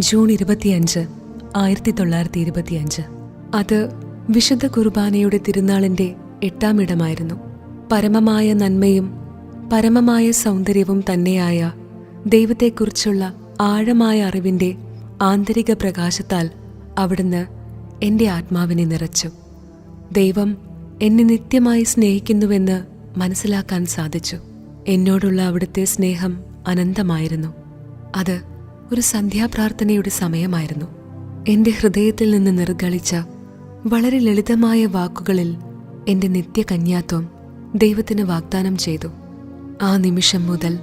June 25, 1925. അത് വിശുദ്ധ കുർബാനയുടെ തിരുനാളിൻ്റെ 8ാം ഇടമായിരുന്നു. പരമമായ നന്മയും പരമമായ സൗന്ദര്യവും തന്നെയായ ദൈവത്തെക്കുറിച്ചുള്ള ആഴമായ അറിവിൻ്റെ ആന്തരിക പ്രകാശത്താൽ അവിടുന്ന് എൻ്റെ ആത്മാവിനെ നിറച്ചു. ദൈവം എന്നെ നിത്യമായി സ്നേഹിക്കുന്നുവെന്ന് മനസ്സിലാക്കാൻ സാധിച്ചു. എന്നോടുള്ള അവിടുത്തെ സ്നേഹം അനന്തമായിരുന്നു. അത് ഒരു സന്ധ്യാപ്രാർത്ഥനയുടെ സമയമായിരുന്നു. എൻ്റെ ഹൃദയത്തിൽ നിന്ന് നിർഗളിച്ച വളരെ ലളിതമായ വാക്കുകളിൽ എൻ്റെ നിത്യകന്യാത്വം ദൈവത്തിന് വാഗ്ദാനം ചെയ്തു. ആ നിമിഷം മുതൽ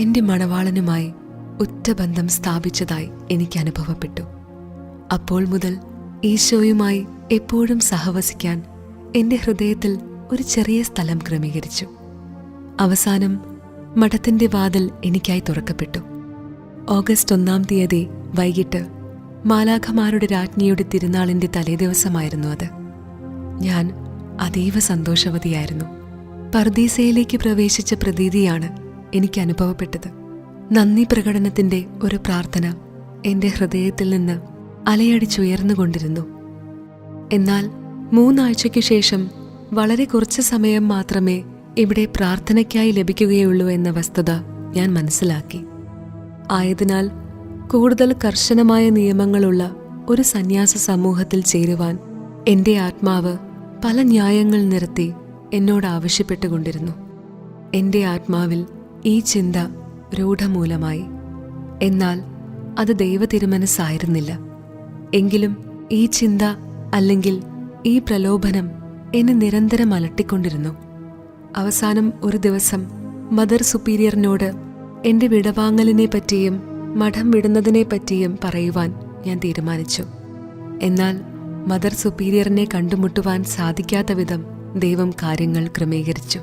എൻ്റെ മണവാളനുമായി ഉറ്റ ബന്ധം സ്ഥാപിച്ചതായി എനിക്ക് അനുഭവപ്പെട്ടു. അപ്പോൾ മുതൽ ഈശോയുമായി എപ്പോഴും സഹവസിക്കാൻ എൻ്റെ ഹൃദയത്തിൽ ഒരു ചെറിയ സ്ഥലം ക്രമീകരിച്ചു. അവസാനം മഠത്തിൻ്റെ വാതിൽ എനിക്കായി തുറക്കപ്പെട്ടു. ഓഗസ്റ്റ് 1-ാം തീയതി വൈകിട്ട് മാലാഖമാരുടെ രാജ്ഞിയുടെ തിരുനാളിൻ്റെ തലേദിവസമായിരുന്നു അത്. ഞാൻ അതീവ സന്തോഷവതിയായിരുന്നു. പർദീസയിലേക്ക് പ്രവേശിച്ച പ്രതീതിയാണ് എനിക്ക് അനുഭവപ്പെട്ടത്. നന്ദി പ്രകടനത്തിൻ്റെ ഒരു പ്രാർത്ഥന എൻ്റെ ഹൃദയത്തിൽ നിന്ന് അലയടിച്ചുയർന്നുകൊണ്ടിരുന്നു. എന്നാൽ 3 ആഴ്ചയ്ക്കു ശേഷം വളരെ കുറച്ച് സമയം മാത്രമേ ഇവിടെ പ്രാർത്ഥനയ്ക്കായി ലഭിക്കുകയുള്ളൂ എന്ന വസ്തുത ഞാൻ മനസ്സിലാക്കി. ആയതിനാൽ കൂടുതൽ കർശനമായ നിയമങ്ങളുള്ള ഒരു സന്യാസ സമൂഹത്തിൽ ചേരുവാൻ എൻ്റെ ആത്മാവ് പല ന്യായങ്ങൾ നിരത്തി എന്നോട് ആവശ്യപ്പെട്ടുകൊണ്ടിരുന്നു. എൻ്റെ ആത്മാവിൽ ഈ ചിന്ത രൂഢമൂലമായി. എന്നാൽ അത് ദൈവതിരുമനസ്സായിരുന്നില്ല. എങ്കിലും ഈ ചിന്ത അല്ലെങ്കിൽ ഈ പ്രലോഭനം എന്നെ നിരന്തരം അലട്ടിക്കൊണ്ടിരുന്നു. അവസാനം ഒരു ദിവസം മദർ സുപ്പീരിയറിനോട് എൻ്റെ വിടവാങ്ങലിനെ പറ്റിയും മഠം വിടുന്നതിനെ പറ്റിയും പറയുവാൻ ഞാൻ തീരുമാനിച്ചു. എന്നാൽ മദർ സുപ്പീരിയറിനെ കണ്ടുമുട്ടുവാൻ സാധിക്കാത്ത വിധം ദൈവം കാര്യങ്ങൾ ക്രമീകരിച്ചു.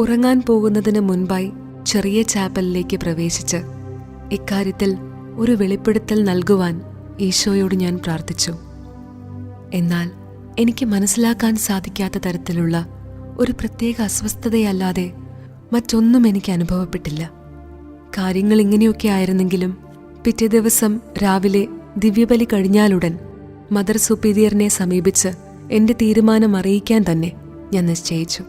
ഉറങ്ങാൻ പോകുന്നതിന് മുൻപായി ചെറിയ ചാപ്പലിലേക്ക് പ്രവേശിച്ച് ഇക്കാര്യത്തിൽ ഒരു വെളിപ്പെടുത്തൽ നൽകുവാൻ ഈശോയോട് ഞാൻ പ്രാർത്ഥിച്ചു. എന്നാൽ എനിക്ക് മനസ്സിലാക്കാൻ സാധിക്കാത്ത തരത്തിലുള്ള ഒരു പ്രത്യേക അസ്വസ്ഥതയല്ലാതെ മറ്റൊന്നും എനിക്ക് അനുഭവപ്പെട്ടില്ല. കാര്യങ്ങൾ ഇങ്ങനെയൊക്കെ ആയിരുന്നെങ്കിലും പിറ്റേ ദിവസം രാവിലെ ദിവ്യബലി കഴിഞ്ഞാലുടൻ മദർ സുപ്പീരിയറിനെ സമീപിച്ച് എൻ്റെ തീരുമാനം അറിയിക്കാൻ തന്നെ ഞാൻ നിശ്ചയിച്ചു.